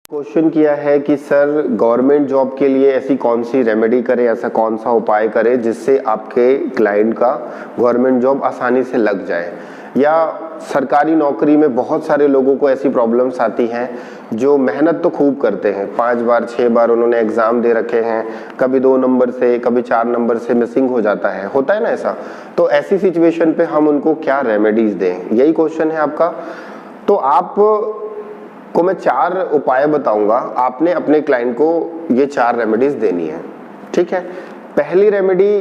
Question किया है कि सर गवर्नमेंट जॉब के लिए ऐसी कौन सी रेमेडी करे, ऐसा कौन सा उपाय करे जिससे आपके क्लाइंट का गवर्नमेंट जॉब आसानी से लग जाए। या सरकारी नौकरी में बहुत सारे लोगों को ऐसी प्रॉब्लम्स आती हैं जो मेहनत तो खूब करते हैं, 5 बार 6 बार उन्होंने एग्जाम दे रखे हैं, कभी 2 नंबर से कभी 4 नंबर से मिसिंग हो जाता है, होता है ना ऐसा। तो ऐसी सिचुएशन पे हम उनको क्या रेमेडीज दें, यही क्वेश्चन है आपका। तो आप को मैं 4 उपाय बताऊंगा, आपने अपने क्लाइंट को ये 4 रेमेडीज देनी है, ठीक है। पहली रेमेडी,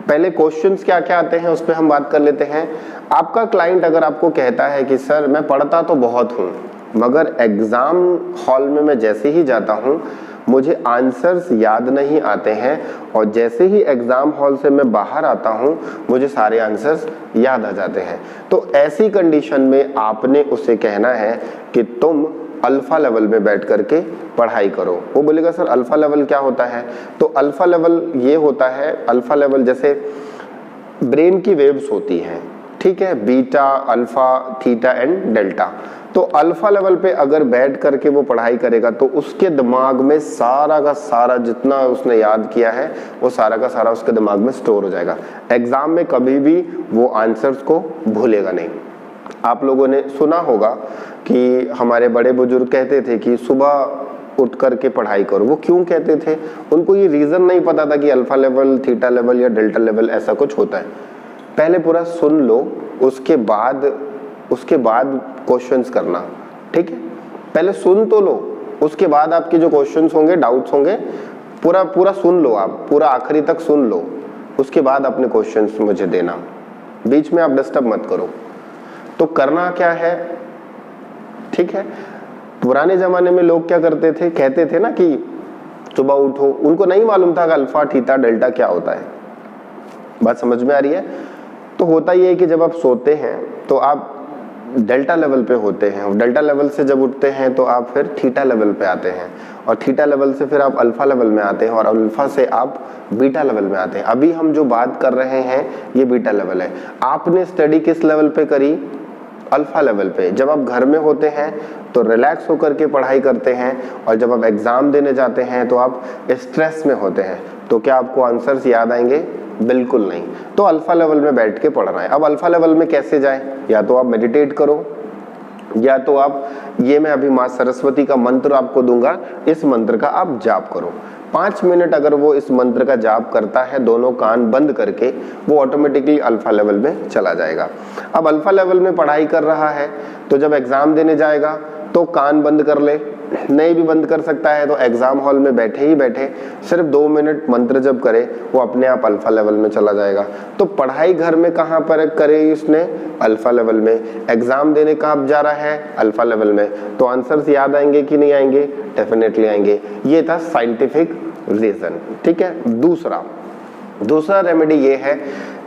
पहले क्वेश्चंस क्या क्या आते हैं उस पर हम बात कर लेते हैं। आपका क्लाइंट अगर आपको कहता है कि सर मैं पढ़ता तो बहुत हूँ मगर एग्जाम हॉल में मैं जैसे ही जाता हूँ मुझे आंसर्स याद नहीं आते हैं और जैसे ही एग्जाम हॉल से मैं बाहर आता हूँ मुझे सारे आंसर्स याद आ जाते हैं, तो ऐसी कंडीशन में आपने उसे कहना है कि तुम अल्फा लेवल में बैठ करके पढ़ाई करो। वो बोलेगा सर अल्फा लेवल क्या होता है? तो अल्फा लेवल ये होता है, अल्फा लेवल जैसे ब्रेन की वेव्स होती हैं, ठीक है, beta, alpha, theta and delta. तो अल्फा लेवल पे अगर बैठ करके वो पढ़ाई करेगा तो उसके दिमाग में सारा का सारा जितना उसने याद किया है वो सारा का सारा उसके दिमाग में स्टोर हो जाएगा। एग्जाम में कभी भी वो आंसर्स को भूलेगा नहीं। आप लोगों ने सुना होगा कि हमारे बड़े बुजुर्ग कहते थे कि सुबह उठ करके पढ़ाई करो। वो क्यों कहते थे? उनको ये रीजन नहीं पता था कि अल्फा लेवल, थीटा लेवल या डेल्टा लेवल ऐसा कुछ होता है। पहले पूरा सुन लो, उसके बाद क्वेश्चंस करना, ठीक है। पहले सुन तो लो, उसके बाद आपके जो क्वेश्चंस होंगे, डाउट्स होंगे, पूरा सुन लो, आप पूरा आखिरी तक सुन लो, उसके बाद अपने क्वेश्चंस मुझे देना, बीच में आप डिस्टर्ब मत करो। तो करना क्या है, ठीक है। पुराने जमाने में लोग क्या करते थे, कहते थे ना कि सुबह उठो, उनको नहीं मालूम था कि अल्फा, थीटा, डेल्टा क्या होता है। बात समझ में आ रही है? तो होता ये है कि जब आप सोते हैं तो आप डेल्टा लेवल पे होते हैं और डेल्टा लेवल से जब उठते हैं तो आप फिर थीटा लेवल पे आते हैं और थीटा लेवल से फिर आप अल्फा लेवल में आते हैं और अल्फा से आप बीटा लेवल में आते हैं। अभी हम जो बात कर रहे हैं ये बीटा लेवल है। आपने स्टडी किस लेवल पे करी? अल्फा लेवल पे। जब आप घर में होते हैं तो रिलैक्स होकर के पढ़ाई करते हैं और जब आप एग्जाम देने जाते हैं तो आप स्ट्रेस में होते हैं, तो क्या आपको आंसर्स याद आएंगे? बिल्कुल नहीं। तो अल्फा लेवल में बैठ के पढ़ना है। अब अल्फा लेवल में कैसे जाएं? या तो आप मेडिटेट करो या तो आप, ये मैं अभी माँ सरस्वती का मंत्र आपको दूंगा, इस मंत्र का आप जाप करो। 5 मिनट अगर वो इस मंत्र का जाप करता है दोनों कान बंद करके, वो ऑटोमेटिकली अल्फा लेवल में चला जाएगा। अब अल्फा लेवल में पढ़ाई कर रहा है तो जब एग्जाम देने जाएगा तो कान बंद कर ले, नहीं भी बंद कर सकता है तो एग्जाम हॉल में बैठे ही बैठे सिर्फ 2 मिनट मंत्र जप करे, वो अपने आप अल्फा लेवल में चला जाएगा। तो पढ़ाई घर में कहाँ पर करे इसने? अल्फा लेवल में। एग्जाम देने कहाँ जा रहा है? अल्फा लेवल में। तो आंसर्स याद आएंगे कि नहीं आएंगे? डेफिनेटली आएंगे। ये था साइंटिफिक रीजन, ठीक है। दूसरा रेमेडी ये है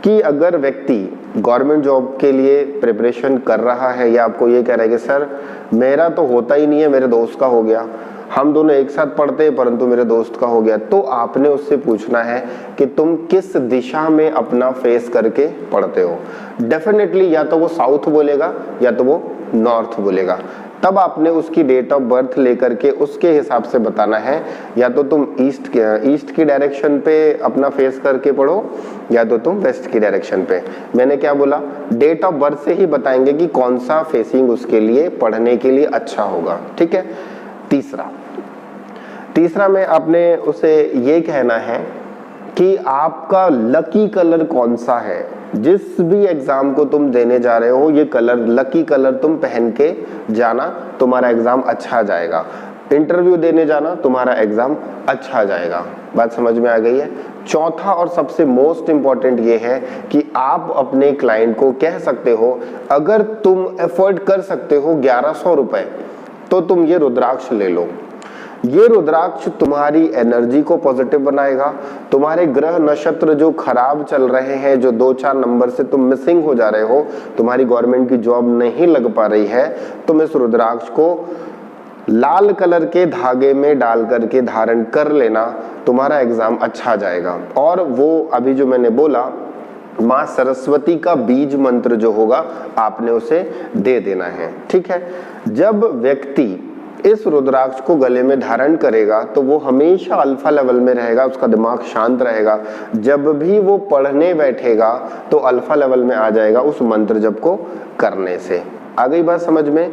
कि अगर व्यक्ति गवर्नमेंट जॉब के लिए प्रिपरेशन कर रहा है या आपको ये कह रहा है कि सर मेरा तो होता ही नहीं है, मेरे दोस्त का हो गया, हम दोनों एक साथ पढ़ते हैं परंतु मेरे दोस्त का हो गया, तो आपने उससे पूछना है कि तुम किस दिशा में अपना फेस करके पढ़ते हो। डेफिनेटली या तो वो साउथ बोलेगा या तो वो नॉर्थ बोलेगा। तब आपने उसकी डेट ऑफ बर्थ लेकर के उसके हिसाब से बताना है, या तो तुम ईस्ट की डायरेक्शन पे अपना फेस करके पढ़ो या तो तुम वेस्ट की डायरेक्शन पे। मैंने क्या बोला? डेट ऑफ बर्थ से ही बताएंगे कि कौन सा फेसिंग उसके लिए पढ़ने के लिए अच्छा होगा, ठीक है। तीसरा में आपने उसे ये कहना है कि आपका लकी कलर कौन सा है। जिस भी एग्जाम को तुम देने जा रहे हो ये कलर, लकी कलर तुम पहन के जाना, तुम्हारा एग्जाम अच्छा जाएगा। इंटरव्यू देने जाना, तुम्हारा एग्जाम अच्छा जाएगा। बात समझ में आ गई है? चौथा और सबसे मोस्ट इंपॉर्टेंट ये है कि आप अपने क्लाइंट को कह सकते हो, अगर तुम एफोर्ड कर सकते हो 1100 रुपए तो तुम ये रुद्राक्ष ले लो। ये रुद्राक्ष तुम्हारी एनर्जी को पॉजिटिव बनाएगा। तुम्हारे ग्रह नक्षत्र जो खराब चल रहे हैं, जो 2-4 नंबर से तुम मिसिंग हो जा रहे हो, तुम्हारी गवर्नमेंट की जॉब नहीं लग पा रही है, तुम इस रुद्राक्ष को लाल कलर के धागे में डाल करके धारण कर लेना, तुम्हारा एग्जाम अच्छा जाएगा। और वो अभी जो मैंने बोला माँ सरस्वती का बीज मंत्र जो होगा आपने उसे दे देना है। ठीक है, जब व्यक्ति इस रुद्राक्ष को गले में धारण करेगा तो वो हमेशा अल्फा लेवल में रहेगा, उसका दिमाग शांत रहेगा। जब भी वो पढ़ने बैठेगा तो अल्फा लेवल में आ जाएगा उस मंत्र जप को करने से। आ गई बात समझ में?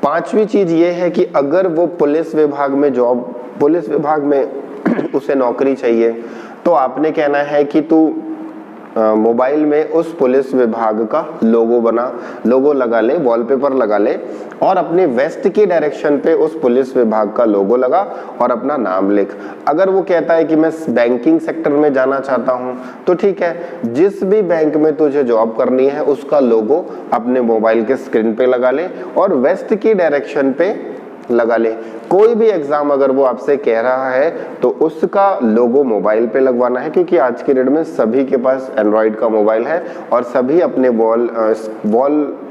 पांचवी चीज ये है कि अगर वो पुलिस विभाग में उसे नौकरी चाहिए तो आपने कहना है कि तू मोबाइल में उस पुलिस विभाग का लोगो लगा ले, वॉलपेपर लगा ले और अपने वेस्ट की डायरेक्शन पे उस पुलिस विभाग का लोगो लगा और अपना नाम लिख। अगर वो कहता है कि मैं बैंकिंग सेक्टर में जाना चाहता हूं तो ठीक है, जिस भी बैंक में तुझे जॉब करनी है उसका लोगो अपने मोबाइल के स्क्रीन पे लगा ले और वेस्ट की डायरेक्शन पे लगा ले। कोई भी एग्जाम अगर वो आपसे कह रहा है तो उसका लोगो मोबाइल पे लगवाना है, क्योंकि आज की डेट में सभी के पास एंड्रॉइड का मोबाइल है और सभी अपने वॉल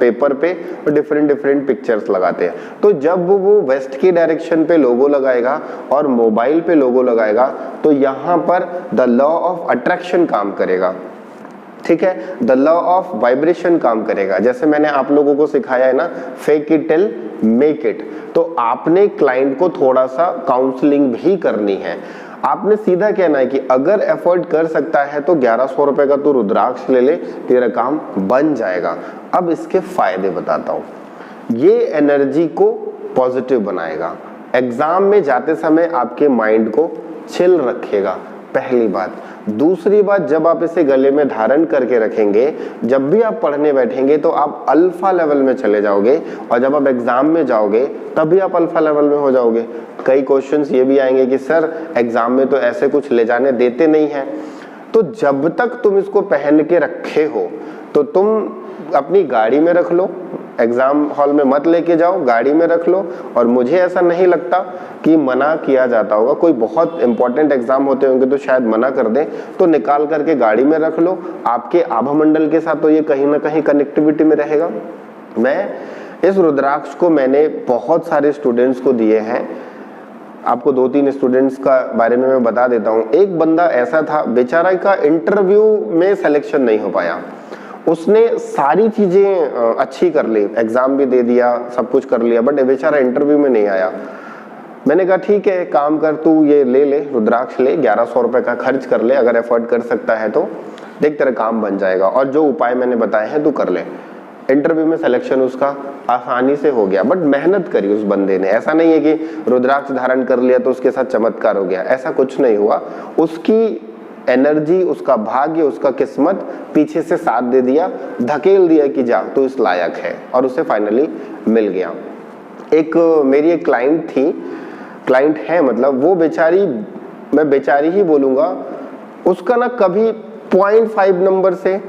पेपर पे डिफरेंट पिक्चर्स लगाते हैं। तो जब वो वेस्ट की डायरेक्शन पे लोगो लगाएगा और मोबाइल पे लोगो लगाएगा तो यहाँ पर द लॉ ऑफ अट्रैक्शन काम करेगा। ठीक है, द लॉ ऑफ वाइब्रेशन काम करेगा। जैसे मैंने आप लोगों को सिखाया है ना, fake it till make it, तो आपने क्लाइंट को थोड़ा सा काउंसलिंग भी करनी है। आपने सीधा कहना है कि अगर एफोर्ड कर सकता है तो 1100 रुपए का तू रुद्राक्ष ले ले, तेरा काम बन जाएगा। अब इसके फायदे बताता हूं। ये एनर्जी को पॉजिटिव बनाएगा, एग्जाम में जाते समय आपके माइंड को चिल रखेगा, पहली बात। दूसरी बात, जब आप इसे गले में धारण करके रखेंगे, जब भी आप पढ़ने बैठेंगे तो आप अल्फा लेवल में चले जाओगे और जब आप एग्जाम में जाओगे तब भी आप अल्फा लेवल में हो जाओगे। कई क्वेश्चंस ये भी आएंगे कि सर एग्जाम में तो ऐसे कुछ ले जाने देते नहीं हैं, तो जब तक तुम इसको पहन के रखे हो तो तुम अपनी गाड़ी में रख लो, एग्जाम हॉल में मत लेके जाओ, गाड़ी में रख लो। और मुझे ऐसा नहीं लगता कि मना किया जाता होगा, कोई बहुत इंपॉर्टेंट एग्जाम होते होंगे तो शायद मना कर दें, तो निकाल करके गाड़ी में रख लो। आपके आभा मंडल के साथ तो ये कहीं ना कहीं कनेक्टिविटी में रहेगा। मैं इस रुद्राक्ष को मैंने बहुत सारे स्टूडेंट्स को दिए हैं, आपको 2-3 स्टूडेंट्स का बारे में मैं बता देता हूँ। एक बंदा ऐसा था, बेचारा का इंटरव्यू में सिलेक्शन नहीं हो पाया, उसने सारी चीजें अच्छी कर ली, एग्जाम भी दे दिया, सब कुछ कर लिया, बट बेचारा इंटरव्यू में नहीं आया। मैंने कहा ठीक है, काम कर, तू ये ले रुद्राक्ष ले, 1100 रुपए का खर्च कर ले, अगर एफोर्ड कर सकता है तो देख तेरा काम बन जाएगा। और जो उपाय मैंने बताए हैं तू कर ले। इंटरव्यू में सिलेक्शन उसका आसानी से हो गया, बट मेहनत करी उस बंदे ने। ऐसा नहीं है कि रुद्राक्ष धारण कर लिया तो उसके साथ चमत्कार हो गया, ऐसा कुछ नहीं हुआ। उसकी एनर्जी, उसका भाग्य, उसका किस्मत पीछे से साथ दे दिया, धकेल दिया कि जा तू इस लायक है, और उसे फाइनली मिल गया। मेरी एक क्लाइंट है, मतलब वो बेचारी, मैं बेचारी ही बोलूंगा, उसका ना कभी 0.5 नंबर से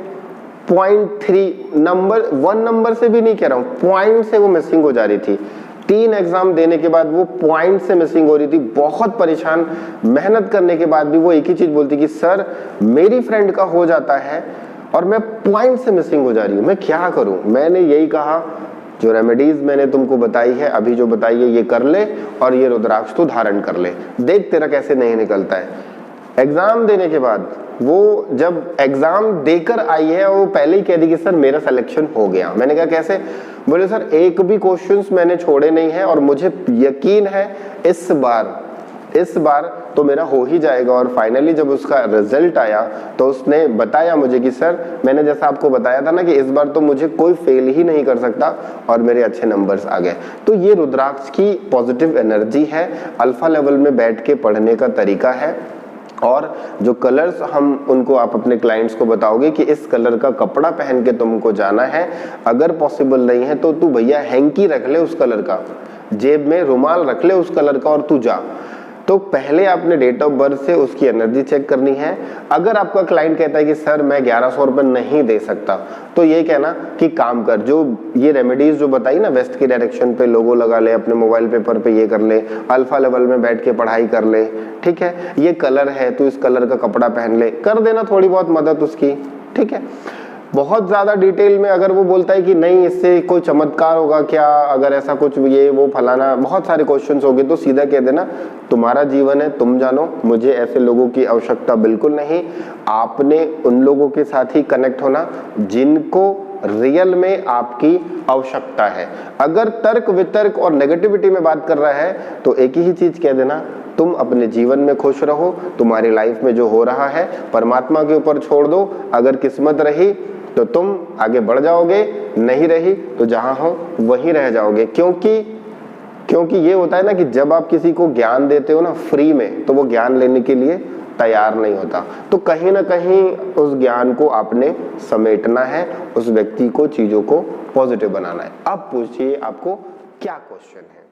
0.3 नंबर, 1 नंबर से भी नहीं कह रहा हूँ, पॉइंट से वो मिसिंग हो जा रही थी। 3 एग्जाम देने के बाद वो पॉइंट से मिसिंग हो रही थी, बहुत परेशान। मेहनत करने के बाद भी वो एक ही चीज बोलती कि सर मेरी फ्रेंड का हो जाता है और मैं पॉइंट से मिसिंग हो जा रही हूँ, मैं क्या करूं। मैंने यही कहा, जो रेमेडीज मैंने तुमको बताई है, अभी जो बताई है, ये कर ले और ये रुद्राक्ष तो धारण कर ले, देख तेरा कैसे नहीं निकलता है। एग्जाम देने के बाद वो जब एग्जाम देकर आई है, वो पहले ही कह दी कि सर मेरा सिलेक्शन हो गया। मैंने कहा कैसे? बोले सर एक भी क्वेश्चंस मैंने छोड़े नहीं है और मुझे यकीन है इस बार तो मेरा हो ही जाएगा। और फाइनली जब उसका रिजल्ट आया तो उसने बताया मुझे कि सर मैंने जैसा आपको बताया था ना कि इस बार तो मुझे कोई फेल ही नहीं कर सकता, और मेरे अच्छे नंबर्स आ गए। तो ये रुद्राक्ष की पॉजिटिव एनर्जी है, अल्फा लेवल में बैठ के पढ़ने का तरीका है। और जो कलर्स हम उनको, आप अपने क्लाइंट्स को बताओगे कि इस कलर का कपड़ा पहन के तुमको जाना है, अगर पॉसिबल नहीं है तो तू भैया हैंकी रख ले उस कलर का, जेब में रुमाल रख ले उस कलर का और तू जा। तो पहले आपने डेट ऑफ बर्थ से उसकी एनर्जी चेक करनी है। अगर आपका क्लाइंट कहता है कि सर मैं 1100 रुपए नहीं दे सकता, तो ये कहना कि काम कर, जो ये रेमेडीज जो बताई ना, वेस्ट की डायरेक्शन पे लोगो लगा ले, अपने मोबाइल पेपर पे ये कर ले, अल्फा लेवल में बैठ के पढ़ाई कर ले, ठीक है, ये कलर है तो इस कलर का कपड़ा पहन ले, कर देना थोड़ी बहुत मदद उसकी, ठीक है। बहुत ज्यादा डिटेल में अगर वो बोलता है कि नहीं इससे कोई चमत्कार होगा क्या, अगर ऐसा कुछ ये वो फलाना बहुत सारे क्वेश्चंस होंगे, तो सीधा कह देना तुम्हारा जीवन है, तुम जानो, मुझे ऐसे लोगों की आवश्यकता बिल्कुल नहीं। आपने उन लोगों के साथ ही कनेक्ट होना जिनको रियल में आपकी आवश्यकता है। अगर तर्क वितर्क और नेगेटिविटी में बात कर रहा है तो एक ही चीज कह देना, तुम अपने जीवन में खुश रहो, तुम्हारी लाइफ में जो हो रहा है परमात्मा के ऊपर छोड़ दो। अगर किस्मत रही तो तुम आगे बढ़ जाओगे, नहीं रही तो जहां हो वहीं रह जाओगे। क्योंकि ये होता है ना कि जब आप किसी को ज्ञान देते हो ना फ्री में, तो वो ज्ञान लेने के लिए तैयार नहीं होता। तो कहीं ना कहीं उस ज्ञान को आपने समेटना है, उस व्यक्ति को, चीजों को पॉजिटिव बनाना है। अब पूछिए आपको क्या क्वेश्चन है।